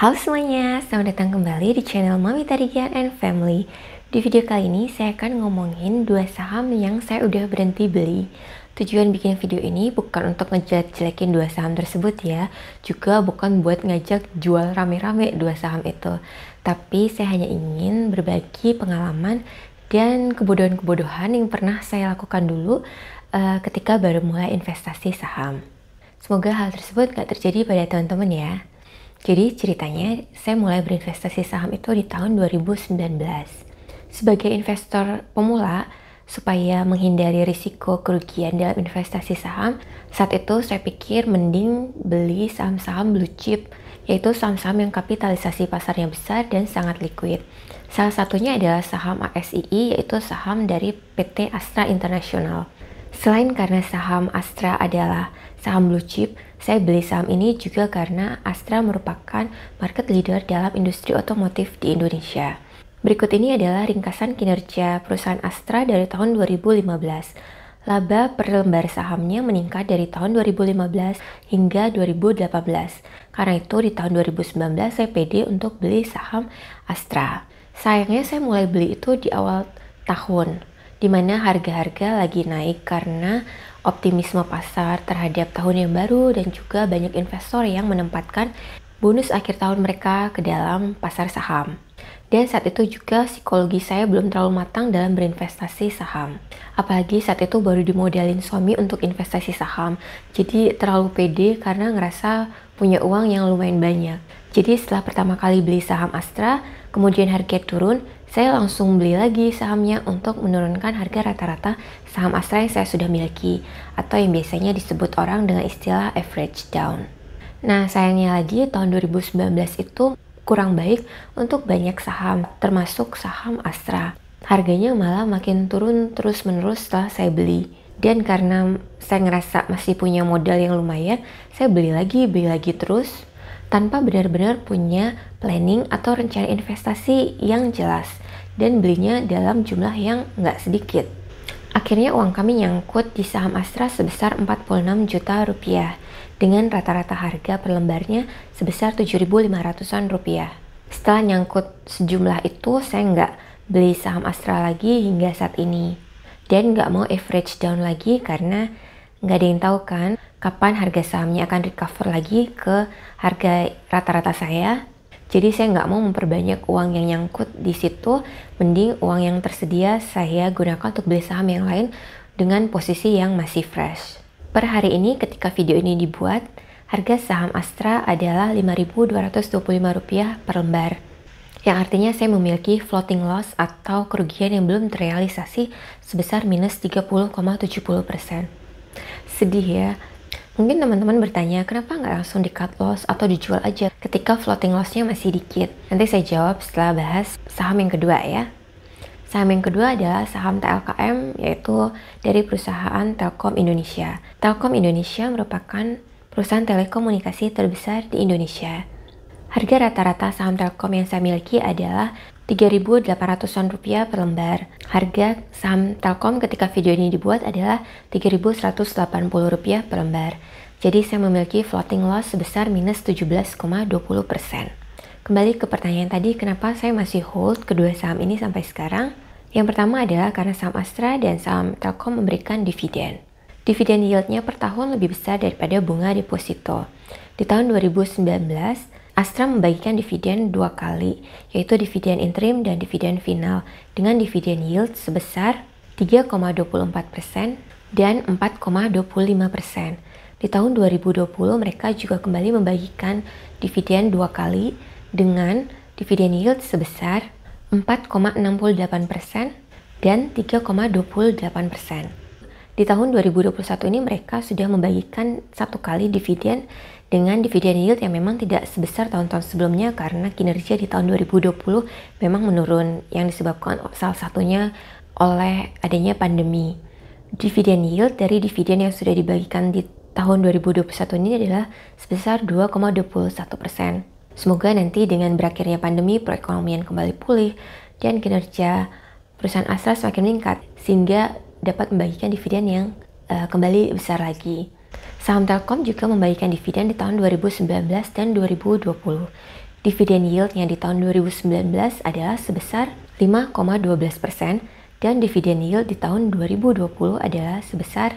Halo semuanya, selamat datang kembali di channel Mami Tarigan and Family. Di video kali ini saya akan ngomongin dua saham yang saya udah berhenti beli. Tujuan bikin video ini bukan untuk ngejelek-jelekin dua saham tersebut ya, juga bukan buat ngajak jual rame-rame dua saham itu. Tapi saya hanya ingin berbagi pengalaman dan kebodohan-kebodohan yang pernah saya lakukan dulu ketika baru mulai investasi saham. Semoga hal tersebut gak terjadi pada teman-teman ya. Jadi ceritanya saya mulai berinvestasi saham itu di tahun 2019. Sebagai investor pemula, supaya menghindari risiko kerugian dalam investasi saham, saat itu saya pikir mending beli saham-saham blue chip, yaitu saham-saham yang kapitalisasi pasarnya besar dan sangat liquid. Salah satunya adalah saham ASII, yaitu saham dari PT Astra International. Selain karena saham Astra adalah saham blue chip, saya beli saham ini juga karena Astra merupakan market leader dalam industri otomotif di Indonesia. Berikut ini adalah ringkasan kinerja perusahaan Astra dari tahun 2015. Laba per lembar sahamnya meningkat dari tahun 2015 hingga 2018. Karena itu di tahun 2019 saya pede untuk beli saham Astra. Sayangnya saya mulai beli itu di awal tahun, di mana harga-harga lagi naik karena optimisme pasar terhadap tahun yang baru dan juga banyak investor yang menempatkan bonus akhir tahun mereka ke dalam pasar saham. Dan saat itu juga psikologi saya belum terlalu matang dalam berinvestasi saham. Apalagi saat itu baru dimodalin suami untuk investasi saham. Jadi terlalu pede karena ngerasa punya uang yang lumayan banyak. Jadi setelah pertama kali beli saham Astra, kemudian harga turun, saya langsung beli lagi sahamnya untuk menurunkan harga rata-rata saham Astra yang saya sudah miliki, atau yang biasanya disebut orang dengan istilah average down. Nah, sayangnya lagi tahun 2019 itu kurang baik untuk banyak saham, termasuk saham Astra. Harganya malah makin turun terus-menerus setelah saya beli. Dan karena saya ngerasa masih punya modal yang lumayan, saya beli lagi terus, tanpa benar-benar punya planning atau rencana investasi yang jelas, dan belinya dalam jumlah yang nggak sedikit. Akhirnya uang kami nyangkut di saham Astra sebesar 46 juta rupiah, dengan rata-rata harga per lembarnya sebesar 7.500-an rupiah. Setelah nyangkut sejumlah itu, saya nggak beli saham Astra lagi hingga saat ini. Dan nggak mau average down lagi karena nggak ada yang tahu kan kapan harga sahamnya akan recover lagi ke harga rata-rata saya. Jadi saya nggak mau memperbanyak uang yang nyangkut di situ, mending uang yang tersedia saya gunakan untuk beli saham yang lain dengan posisi yang masih fresh. Per hari ini ketika video ini dibuat, harga saham Astra adalah Rp5.225 per lembar. Yang artinya saya memiliki floating loss atau kerugian yang belum terrealisasi sebesar minus 30,70%. Sedih ya. Mungkin teman-teman bertanya, kenapa nggak langsung di cut loss atau dijual aja ketika floating loss-nya masih dikit? Nanti saya jawab setelah bahas saham yang kedua ya. Saham yang kedua adalah saham TLKM, yaitu dari perusahaan Telkom Indonesia. Telkom Indonesia merupakan perusahaan telekomunikasi terbesar di Indonesia. Harga rata-rata saham Telkom yang saya miliki adalah Rp3.800-an per lembar. Harga saham Telkom ketika video ini dibuat adalah Rp3.180 per lembar. Jadi saya memiliki floating loss sebesar minus 17,20%. Kembali ke pertanyaan tadi, kenapa saya masih hold kedua saham ini sampai sekarang? Yang pertama adalah karena saham Astra dan saham Telkom memberikan dividen. Dividen yieldnya per tahun lebih besar daripada bunga deposito. Di tahun 2019, Astra membagikan dividen dua kali, yaitu dividen interim dan dividen final, dengan dividen yield sebesar 3,24% dan 4,25%. Di tahun 2020, mereka juga kembali membagikan dividen dua kali, dengan dividen yield sebesar 4,68% dan 3,28%. Di tahun 2021 ini mereka sudah membagikan satu kali dividen dengan dividen yield yang memang tidak sebesar tahun-tahun sebelumnya karena kinerja di tahun 2020 memang menurun, yang disebabkan salah satunya oleh adanya pandemi. Dividen yield dari dividen yang sudah dibagikan di tahun 2021 ini adalah sebesar 2,21%. Semoga nanti dengan berakhirnya pandemi, perekonomian kembali pulih dan kinerja perusahaan Astra semakin meningkat sehingga dapat membagikan dividen yang kembali besar lagi. Saham Telkom juga membagikan dividen di tahun 2019 dan 2020. Dividen yieldnya di tahun 2019 adalah sebesar 5,12% dan dividen yield di tahun 2020 adalah sebesar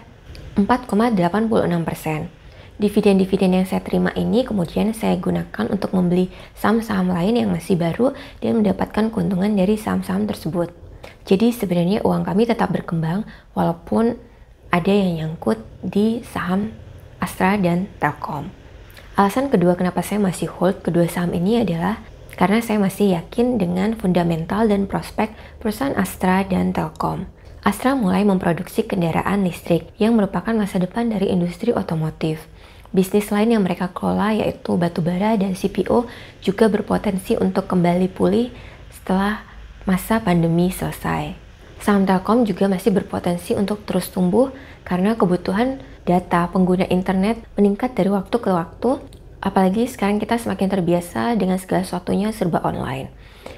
4,86%. Dividen-dividen yang saya terima ini kemudian saya gunakan untuk membeli saham-saham lain yang masih baru dan mendapatkan keuntungan dari saham-saham tersebut. Jadi sebenarnya uang kami tetap berkembang walaupun ada yang nyangkut di saham Astra dan Telkom. Alasan kedua kenapa saya masih hold kedua saham ini adalah karena saya masih yakin dengan fundamental dan prospek perusahaan Astra dan Telkom. Astra mulai memproduksi kendaraan listrik yang merupakan masa depan dari industri otomotif. Bisnis lain yang mereka kelola yaitu batubara dan CPO juga berpotensi untuk kembali pulih setelah masa pandemi selesai. Saham Telkom juga masih berpotensi untuk terus tumbuh karena kebutuhan data pengguna internet meningkat dari waktu ke waktu, apalagi sekarang kita semakin terbiasa dengan segala sesuatunya serba online.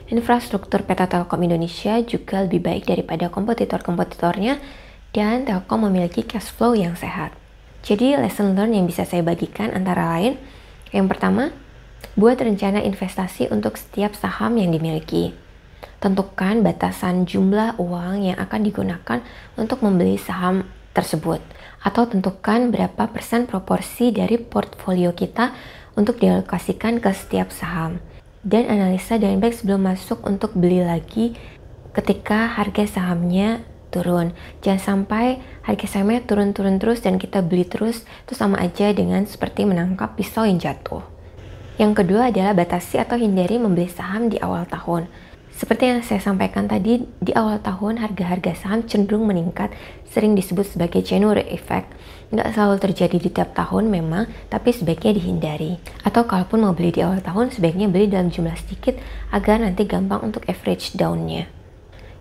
Infrastruktur PT Telkom Indonesia juga lebih baik daripada kompetitor-kompetitornya dan Telkom memiliki cash flow yang sehat. Jadi lesson learn yang bisa saya bagikan antara lain, yang pertama, buat rencana investasi untuk setiap saham yang dimiliki. Tentukan batasan jumlah uang yang akan digunakan untuk membeli saham tersebut, atau tentukan berapa persen proporsi dari portfolio kita untuk dialokasikan ke setiap saham. Dan analisa dengan baik sebelum masuk untuk beli lagi ketika harga sahamnya turun. Jangan sampai harga sahamnya turun-turun terus dan kita beli terus, itu sama aja dengan seperti menangkap pisau yang jatuh. Yang kedua adalah batasi atau hindari membeli saham di awal tahun. Seperti yang saya sampaikan tadi, di awal tahun harga-harga saham cenderung meningkat, sering disebut sebagai January effect. Nggak selalu terjadi di tiap tahun memang, tapi sebaiknya dihindari. Atau kalaupun mau beli di awal tahun, sebaiknya beli dalam jumlah sedikit agar nanti gampang untuk average down-nya.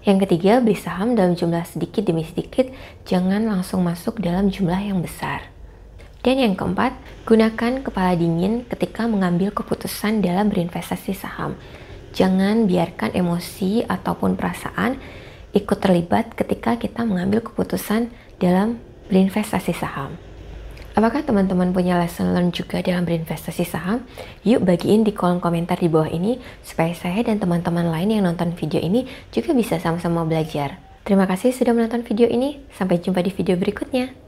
Yang ketiga, beli saham dalam jumlah sedikit demi sedikit, jangan langsung masuk dalam jumlah yang besar. Dan yang keempat, gunakan kepala dingin ketika mengambil keputusan dalam berinvestasi saham. Jangan biarkan emosi ataupun perasaan ikut terlibat ketika kita mengambil keputusan dalam berinvestasi saham. Apakah teman-teman punya lesson learn juga dalam berinvestasi saham? Yuk bagiin di kolom komentar di bawah ini supaya saya dan teman-teman lain yang nonton video ini juga bisa sama-sama belajar. Terima kasih sudah menonton video ini. Sampai jumpa di video berikutnya.